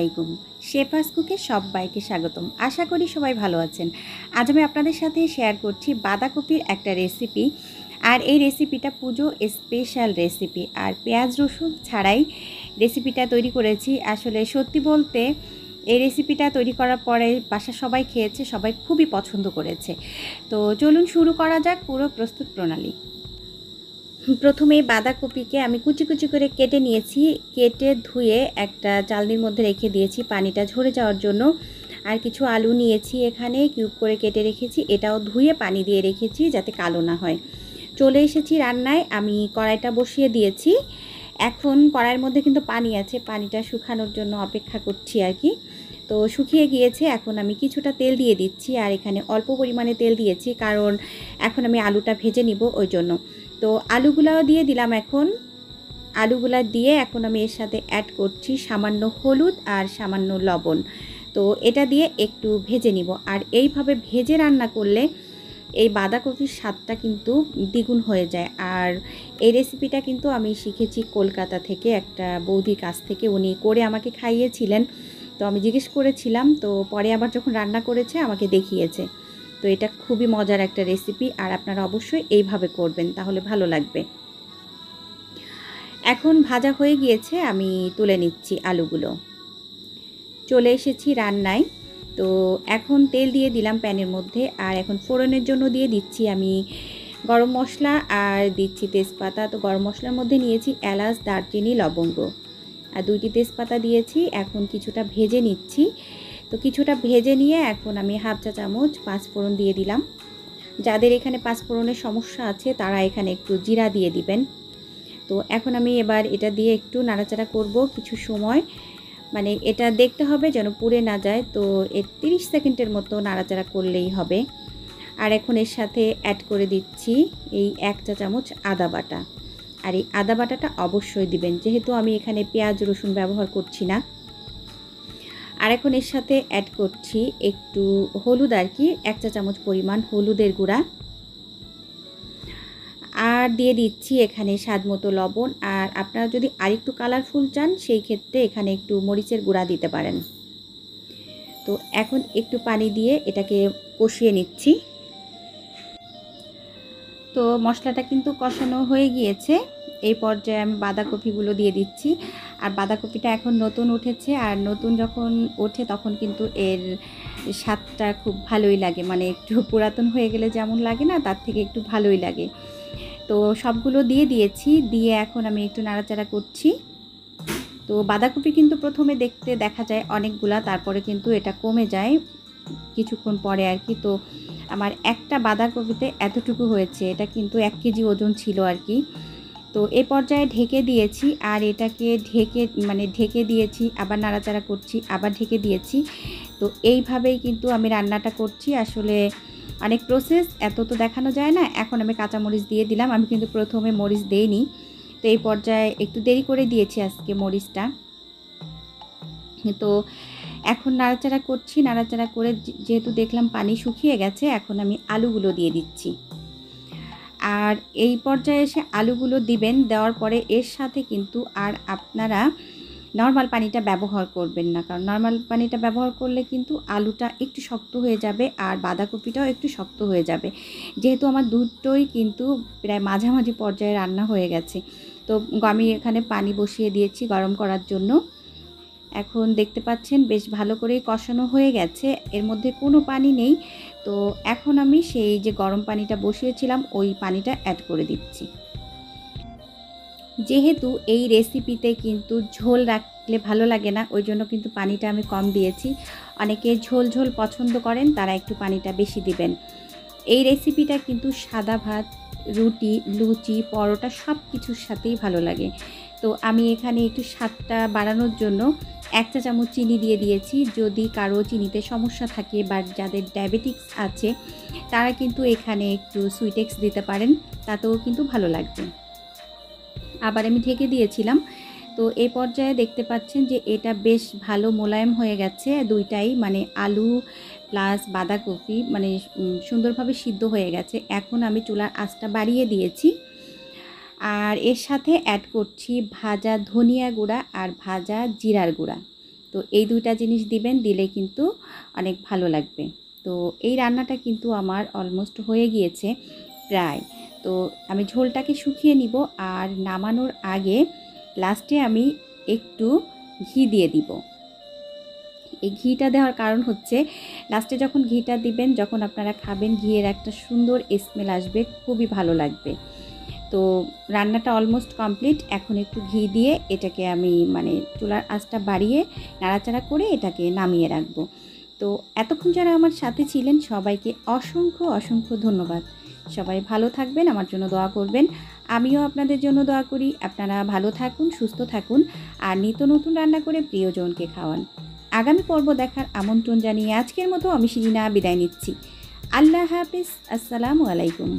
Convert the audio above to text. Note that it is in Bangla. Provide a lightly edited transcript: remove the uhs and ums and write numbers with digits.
আলাইকুম। শেফাস কুকে সবাইকে স্বাগতম। আশা করি সবাই ভালো আছেন। আজ আমি আপনাদের সাথে শেয়ার করছি বাঁধাকপির একটা রেসিপি। আর এই রেসিপিটা পুজো স্পেশাল রেসিপি, আর পেঁয়াজ রসুন ছাড়াই রেসিপিটা তৈরি করেছি। আসলে সত্যি বলতে এই রেসিপিটা তৈরি করার পরে বাসা সবাই খেয়েছে, সবাই খুবই পছন্দ করেছে। তো চলুন শুরু করা যাক পুরো প্রস্তুত প্রণালী। প্রথমে বাঁধাকপিকে আমি কুচি কুচি করে কেটে নিয়েছি। কেটে ধুয়ে একটা চালনির মধ্যে রেখে দিয়েছি পানিটা ঝরে যাওয়ার জন্য। আর কিছু আলু নিয়েছি, এখানে কিউব করে কেটে রেখেছি, এটাও ধুয়ে পানি দিয়ে রেখেছি যাতে কালো না হয়। চলে এসেছি রান্নায়। আমি কড়াইটা বসিয়ে দিয়েছি। এখন কড়াইয়ের মধ্যে কিন্তু পানি আছে, পানিটা শুকানোর জন্য অপেক্ষা করছি আর কি। তো শুকিয়ে গিয়েছে। এখন আমি কিছুটা তেল দিয়ে দিচ্ছি, আর এখানে অল্প পরিমাণে তেল দিয়েছি কারণ এখন আমি আলুটা ভেজে নিব ওই জন্য। তো আলুগুলাও দিয়ে দিলাম। এখন আলুগুলা দিয়ে এখন আমি এর সাথে অ্যাড করছি সামান্য হলুদ আর সামান্য লবণ। তো এটা দিয়ে একটু ভেজে নিব। আর এইভাবে ভেজে রান্না করলে এই বাঁধাকপির স্বাদটা কিন্তু দ্বিগুণ হয়ে যায়। আর এই রেসিপিটা কিন্তু আমি শিখেছি কলকাতা থেকে, একটা বৌদির কাছ থেকে। উনি করে আমাকে খাইয়েছিলেন। তো আমি জিজ্ঞেস করেছিলাম, তো পরে আবার যখন রান্না করেছে আমাকে দেখিয়েছে। তো এটা খুবই মজার একটা রেসিপি, আর আপনারা অবশ্যই এইভাবে করবেন, তাহলে ভালো লাগবে। এখন ভাজা হয়ে গিয়েছে, আমি তুলে নিচ্ছি আলুগুলো। চলে এসেছি রান্নায়। তো এখন তেল দিয়ে দিলাম প্যানের মধ্যে, আর এখন ফোড়নের জন্য দিয়ে দিচ্ছি আমি গরম মশলা আর দিচ্ছি তেজপাতা। তো গরম মশলার মধ্যে নিয়েছি এলাচ, দারচিনি, লবঙ্গ আর 2টি তেজপাতা দিয়েছি। এখন কিছুটা ভেজে নিচ্ছি। তো কিছুটা ভেজে নিয়ে এখন আমি হাফ চা চামচ পাঁচফোড়ন দিয়ে দিলাম। যাদের এখানে পাঁচফোড়নের সমস্যা আছে তারা এখানে একটু জিরা দিয়ে দিবেন। তো এখন আমি এবার এটা দিয়ে একটু নাড়াচাড়া করব কিছু সময়, মানে এটা দেখতে হবে যেন পুড়ে না যায়। তো 30 সেকেন্ডের মতো নাড়াচাড়া করলেই হবে। আর এখন এর সাথে অ্যাড করে দিচ্ছি এই 1 চা চামচ আদা বাটা। আর এই আদা বাটাটা অবশ্যই দিবেন, যেহেতু আমি এখানে পেঁয়াজ রসুন ব্যবহার করছি না। আর এখন এর সাথে অ্যাড করছি একটু হলুদ, আর কি 1 চা চামচ পরিমাণ হলুদের গুঁড়া। আর দিয়ে দিচ্ছি এখানে স্বাদ মতো লবণ। আর আপনারা যদি আরেকটু কালারফুল চান সেই ক্ষেত্রে এখানে একটু মরিচের গুঁড়া দিতে পারেন। তো এখন একটু পানি দিয়ে এটাকে কষিয়ে নিচ্ছি। তো মশলাটা কিন্তু কষানো হয়ে গিয়েছে। এই পর্যায়ে আমি বাঁধাকপিগুলো দিয়ে দিচ্ছি। আর বাঁধাকপিটা এখন নতুন উঠেছে, আর নতুন যখন ওঠে তখন কিন্তু এর স্বাদটা খুব ভালোই লাগে, মানে একটু পুরাতন হয়ে গেলে যেমন লাগে না, তার থেকে একটু ভালোই লাগে। তো সবগুলো দিয়ে দিয়েছি, দিয়ে এখন আমি একটু নাড়াচাড়া করছি। তো বাঁধাকপি কিন্তু প্রথমে দেখতে দেখা যায় অনেকগুলা, তারপরে কিন্তু এটা কমে যায় কিছুক্ষণ পরে আর কি। তো আমার একটা বাঁধাকপিতে এতটুকু হয়েছে, এটা কিন্তু 1 কেজি ওজন ছিল আর কি। তো এই পর্যায়ে ঢেকে দিয়েছি, আর এটাকে ঢেকে দিয়েছি, আবার নাড়াচাড়া করছি, আবার ঢেকে দিয়েছি। তো এইভাবেই কিন্তু আমি রান্নাটা করছি। আসলে অনেক প্রসেস, এত তো দেখানো যায় না। এখন আমি কাঁচামরিচ দিয়ে দিলাম। আমি কিন্তু প্রথমে মরিচ দেইনি, তো এই পর্যায়ে একটু দেরি করে দিয়েছি আজকে মরিচটা। তো এখন নাড়াচাড়া করছি। নাড়াচাড়া করে যেহেতু দেখলাম পানি শুকিয়ে গেছে, এখন আমি আলুগুলো দিয়ে দিচ্ছি। আর এই পর্যায়ে এসে আলুগুলো দিবেন। দেওয়ার পরে এর সাথে কিন্তু আর আপনারা নর্মাল পানিটা ব্যবহার করবেন না, কারণ নর্মাল পানিটা ব্যবহার করলে কিন্তু আলুটা একটু শক্ত হয়ে যাবে আর বাঁধাকপিটাও একটু শক্ত হয়ে যাবে। যেহেতু আমার দুটোই কিন্তু প্রায় মাঝামাঝি পর্যায়ে রান্না হয়ে গেছে, তো আমি এখানে পানি বসিয়ে দিয়েছি গরম করার জন্য। এখন দেখতে পাচ্ছেন বেশ ভালো করেই কষানো হয়ে গেছে, এর মধ্যে কোনো পানি নেই। তো এখন আমি সেই যে গরম পানিটা বসিয়েছিলাম ওই পানিটা অ্যাড করে দিচ্ছি। যেহেতু এই রেসিপিতে কিন্তু ঝোল রাখলে ভালো লাগে না, ওই জন্য কিন্তু পানিটা আমি কম দিয়েছি। অনেকে ঝোল ঝোল পছন্দ করেন, তারা একটু পানিটা বেশি দিবেন। এই রেসিপিটা কিন্তু সাদা ভাত, রুটি, লুচি, পরোটা সব কিছুর সাথেই ভালো লাগে। তো আমি এখানে একটু স্বাদটা বাড়ানোর জন্য 1 চা চামচ চিনি দিয়ে দিয়েছি। যদি কারো চিনিতে সমস্যা থাকে বা যাদের ডায়াবেটিক্স আছে তারা কিন্তু এখানে একটু সুইটেক্স দিতে পারেন, তাতেও কিন্তু ভালো লাগবে। আবার আমি ঢেকে দিয়েছিলাম। তো এই পর্যায়ে দেখতে পাচ্ছেন যে এটা বেশ ভালো মোলায়েম হয়ে গেছে দুইটাই, মানে আলু প্লাস বাঁধাকপি মানে সুন্দরভাবে সিদ্ধ হয়ে গেছে। এখন আমি চুলার আঁচটা বাড়িয়ে দিয়েছি, আর এর সাথে অ্যাড করছি ভাজা ধনিয়া গুঁড়া আর ভাজা জিরার গুঁড়া। তো তো এই দুইটা জিনিস দিবেন, দিলে কিন্তু অনেক ভালো লাগবে। তো এই রান্নাটা কিন্তু আমার অলমোস্ট হয়ে গিয়েছে প্রায়। তো আমি ঝোলটাকে শুকিয়ে নিব, আর নামানোর আগে লাস্টে আমি একটু ঘি দিয়ে দিব। এই ঘিটা দেওয়ার কারণ হচ্ছে লাস্টে যখন ঘিটা দিবেন, যখন আপনারা খাবেন, ঘিয়ের একটা সুন্দর স্মেল আসবে, খুবই ভালো লাগবে। তো রান্নাটা অলমোস্ট কমপ্লিট। এখন একটু ঘি দিয়ে এটাকে আমি চুলার আঁচটা বাড়িয়ে নাড়াচাড়া করে এটাকে নামিয়ে রাখবো। তো এতক্ষণ যারা আমার সাথে ছিলেন সবাইকে অসংখ্য অসংখ্য ধন্যবাদ। সবাই ভালো থাকবেন, আমার জন্য দোয়া করবেন। আমিও আপনাদের জন্য দোয়া করি। আপনারা ভালো থাকুন, সুস্থ থাকুন, আর নিত্য নতুন রান্না করে প্রিয়জনকে খাওয়ান। আগামী পর্ব দেখার আমন্ত্রণ জানিয়ে আজকের মতো আমি শিরিনা বিদায় নিচ্ছি। আল্লাহ হাফিজ। আসসালামু আলাইকুম।